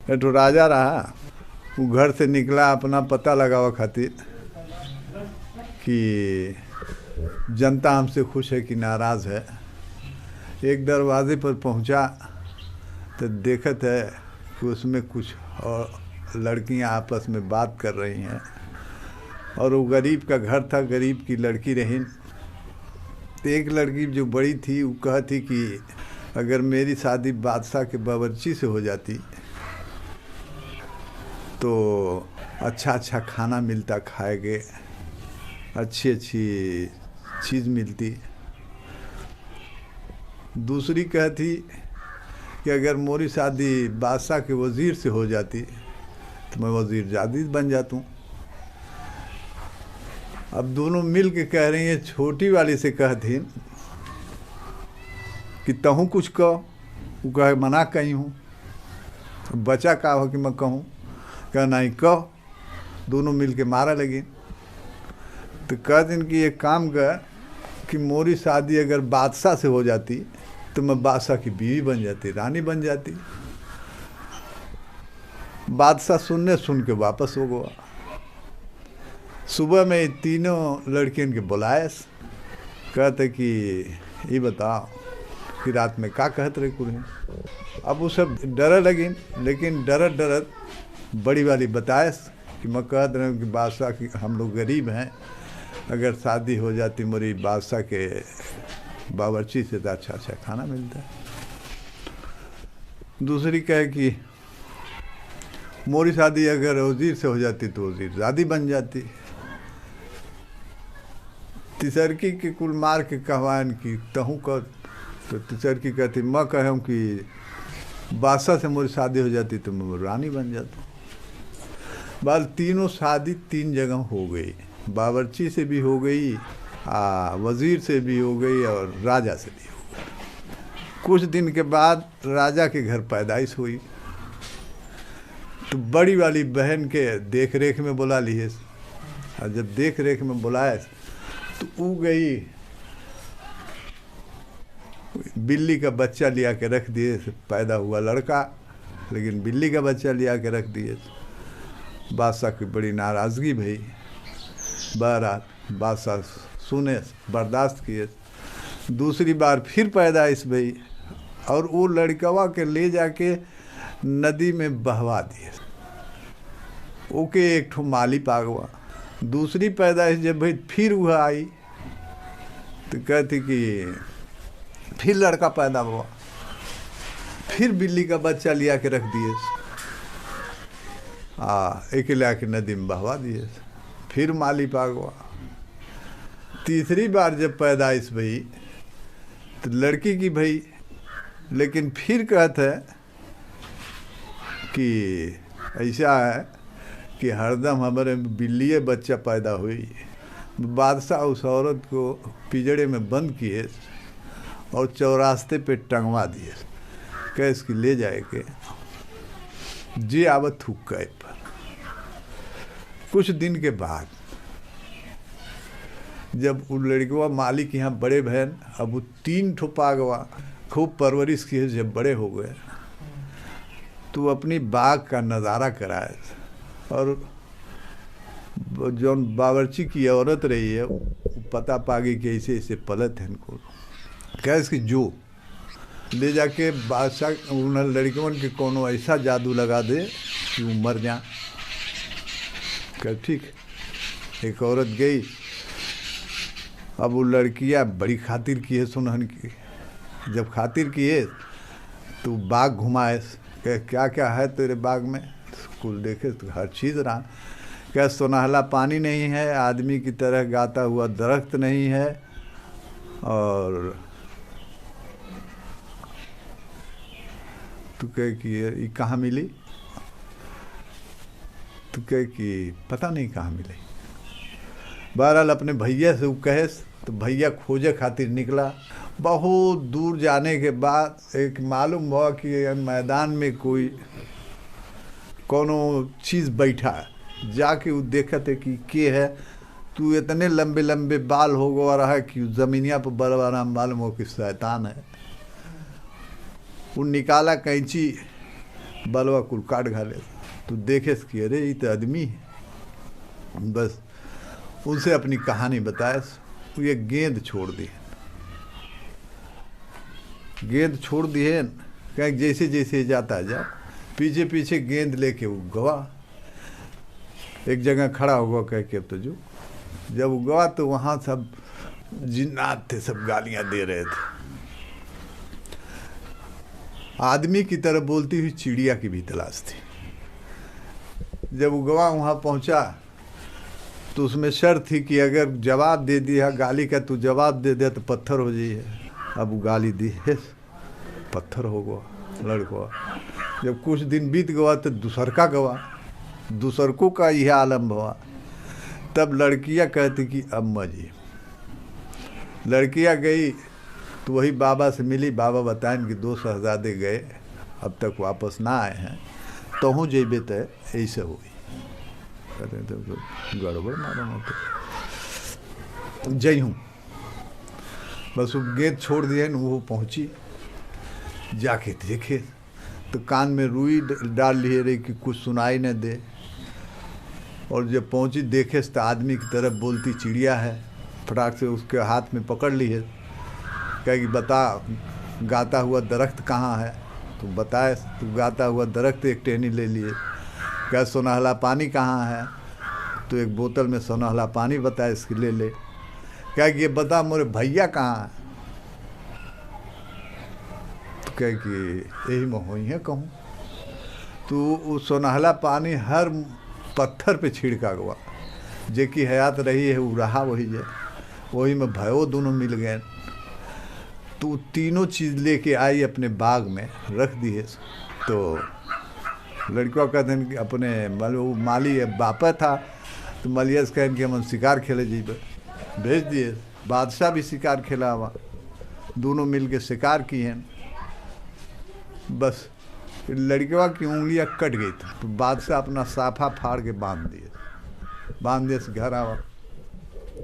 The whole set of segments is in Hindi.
एक ठो राजा रहा, वो घर से निकला अपना पता लगावा खातिर कि जनता हमसे खुश है कि नाराज़ है। एक दरवाजे पर पहुंचा तो देखत है कि उसमें कुछ और लड़कियां आपस में बात कर रही हैं, और वो गरीब का घर था, गरीब की लड़की रही। तो एक लड़की जो बड़ी थी वो कहती कि अगर मेरी शादी बादशाह के बावर्ची से हो जाती तो अच्छा अच्छा खाना मिलता, खाएगे, अच्छी अच्छी चीज़ मिलती। दूसरी कहती कि अगर मोरी शादी बादशाह के वज़ीर से हो जाती तो मैं वज़ीर जादी बन जाता। अब दोनों मिल के कह रही हैं। छोटी वाली से कहती कि तहूँ कुछ कह, वो कहे मना कहीं हूँ, बचा का हो कि मैं कहूँ, कह नहीं कह। दोनों मिल के मारा लगी। तो कहते कि एक काम कर कि मोरी शादी अगर बादशाह से हो जाती तो मैं बादशाह की बीवी बन जाती, रानी बन जाती। बादशाह सुन के वापस हो गया। सुबह में तीनों लड़कियों के बुलाए, कहते कि ये बताओ कि रात में का कहते रहे कुछ। अब वो सब डर लगी, लेकिन डरत डरत बड़ी वाली बताए कि मैं कह रहा हूँ कि बादशाह की हम लोग गरीब हैं, अगर शादी हो जाती मेरी बादशाह के बावर्ची से तो अच्छा अच्छा खाना मिलता है। दूसरी कहे कि मोरी शादी अगर वज़ीर से हो जाती तो वज़ीर ज़ादी बन जाती। तीसरकी के कुल मार के कहवान की तहूँ कर, तो तीसरकी कहती मैं कहूँ कि बादशाह से मोरी शादी हो जाती तो मैं रानी बन जाता। बाल तीनों शादी तीन जगह हो गई, बावर्ची से भी हो गई, वज़ीर से भी हो गई और राजा से भी हो गई। कुछ दिन के बाद राजा के घर पैदाइश हुई, तो बड़ी वाली बहन के देख रेख में बुला लिए। और जब देख रेख में बुलाए तो वो गई, बिल्ली का बच्चा लिया के रख दिए। पैदा हुआ लड़का, लेकिन बिल्ली का बच्चा लिया के रख दिए। बादशाह की बड़ी नाराज़गी भई। बहरहाल बादशाह सुने, बर्दाश्त किए। दूसरी बार फिर पैदाइश भई, और वो लड़कवा के ले जाके नदी में बहवा दिए। ओके एक ठो माली पागवा। दूसरी पैदाइश जब भाई फिर वह आई तो कहती कि फिर लड़का पैदा हुआ, फिर बिल्ली का बच्चा लिया के रख दिए, एक ला के नदी में बहवा दिए। फिर माली पागवा। तीसरी बार जब पैदाइश भई तो लड़की की भई, लेकिन फिर कहते है कि ऐसा है कि हरदम हमारे बिल्ली बच्चा पैदा हुई। बादशाह उस औरत को पिंजड़े में बंद किए और चौरास्ते पे टंगवा दिए, कह इसकी ले जाए के जे आवत थूक गए पर। कुछ दिन के बाद जब वो लड़कवा मालिक यहाँ बड़े बहन, अब वो तीन ठो पागवा खूब परवरिश किए, जब बड़े हो गए तो अपनी बाग का नज़ारा कराए। और जो बावर्ची की औरत रही है वो पता पागी कि ऐसे ऐसे पलत है इनको, क्या इसकी जो ले जाके बादशाह उन लड़कियों के कोनो ऐसा जादू लगा दे कि वो मर जा। क्या ठीक। एक औरत गई, अब वो लड़कियाँ बड़ी खातिर की है सुनहन की। जब खातिर की है तो बाग घुमाए, क्या क्या है तेरे बाग में, कुल देखे तो हर चीज़ रहा। क्या सुनहला पानी नहीं है, आदमी की तरह गाता हुआ दरख्त नहीं है, और तो कहे कि ये कहाँ मिली, तो कहे कि पता नहीं कहाँ मिली। बहरहाल अपने भैया से वो कहे तो भैया खोजे खातिर निकला। बहुत दूर जाने के बाद एक मालूम हुआ कि मैदान में कोई कोनो चीज़ बैठा है। जाके वो देखा थे कि के है, तू इतने लंबे लंबे बाल हो गया रहा है कि ज़मीनिया पर बड़ा मालूम हो कि शैतान है। वो निकाला कैंची, बलवा कुल काट घाले। तो देखे कि अरे ये तो आदमी है। बस उनसे अपनी कहानी बताए। ये गेंद छोड़ दी, गेंद छोड़ दिए, कहीं जैसे जैसे जाता जा पीछे पीछे गेंद लेके वो गवा एक जगह खड़ा हुआ, कह के तो जो जब वो गवा तो वहाँ सब जिन्नात थे, सब गालियाँ दे रहे थे। आदमी की तरह बोलती हुई चिड़िया की भी तलाश थी। जब वो गवा वहाँ पहुँचा तो उसमें शर्त थी कि अगर जवाब दे दिया गाली का, तो जवाब दे दिया तो पत्थर हो जाइए। अब वो गाली दी है, पत्थर हो गया लड़का। जब कुछ दिन बीत गया तो दूसरका गवा, दूसरकों का यह आलम हुआ। तब लड़कियां कहती कि अम्मा जी, लड़कियां गई तो वही बाबा से मिली। बाबा बताएं कि 2 शहजादे गए, अब तक वापस ना आए हैं, तो हूँ जेबे तो ऐसे हुई। कहते तो गड़बड़ मालूम तो जय हूँ। बस वो गेंद छोड़ दिए न, वो पहुँची, जाके देखे तो कान में रुई डाल लिए रही कि कुछ सुनाई न दे। और जब पहुंची देखे तो आदमी की तरफ बोलती चिड़िया है। फटाक से उसके हाथ में पकड़ ली है, कहे कि बता गाता हुआ दरख्त कहाँ है। तो बताए तो गाता हुआ दरख्त एक टहनी ले लिए। क्या सुनहला पानी कहाँ है, तो एक बोतल में सुनहला पानी बताए, इसकी ले ले। क्या कि ये बता मोरे भैया कहाँ है, तो कह कि यही में हुई है कहूँ। तो वो सुनहला पानी हर पत्थर पे छिड़का गया, जे की हयात रही है वो रहा वही है, वही में भयो दोनों मिल गए। तो तीनों चीज़ लेके आई अपने बाग में रख दी है। तो लड़का कहते हैं कि अपने वो माली बापा था, तो मलिया से कहन कि हम शिकार खेले जीबे, भेज दिए। बादशाह भी शिकार खेला हुआ, दोनों मिल के शिकार किए। बस लड़कवा की उंगलियां कट गई थी, तो बादशाह अपना साफा फाड़ के बांध दिए से घर आवा।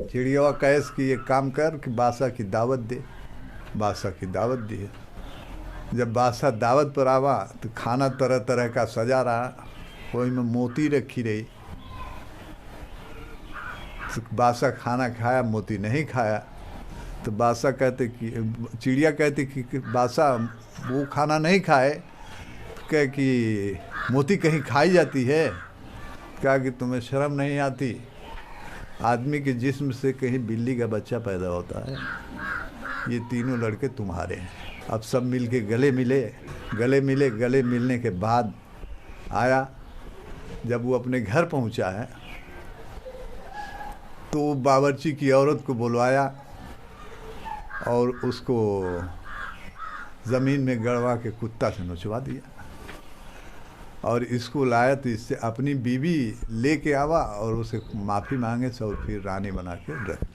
चिड़िया कैस कि ये काम कर कि बादशाह की दावत दे। बादशाह की दावत दी है। जब बादशाह दावत पर आवा तो खाना तरह तरह का सजा रहा, वही में मोती रखी रही। तो बादशाह खाना खाया, मोती नहीं खाया। तो बादशाह कहते कि चिड़िया कहती कि बादशाह वो खाना नहीं खाए, कह कि मोती कहीं खाई जाती है। क्या कि तुम्हें शर्म नहीं आती, आदमी के जिस्म से कहीं बिल्ली का बच्चा पैदा होता है। ये तीनों लड़के तुम्हारे हैं। अब सब मिल के गले मिले। गले मिलने के बाद आया, जब वो अपने घर पहुंचा है तो बावर्ची की औरत को बुलवाया और उसको ज़मीन में गड़वा के कुत्ता से नोचवा दिया। और इसको लाया तो इससे अपनी बीवी लेके आवा और उसे माफ़ी मांगे से और फिर रानी बना के रख ली।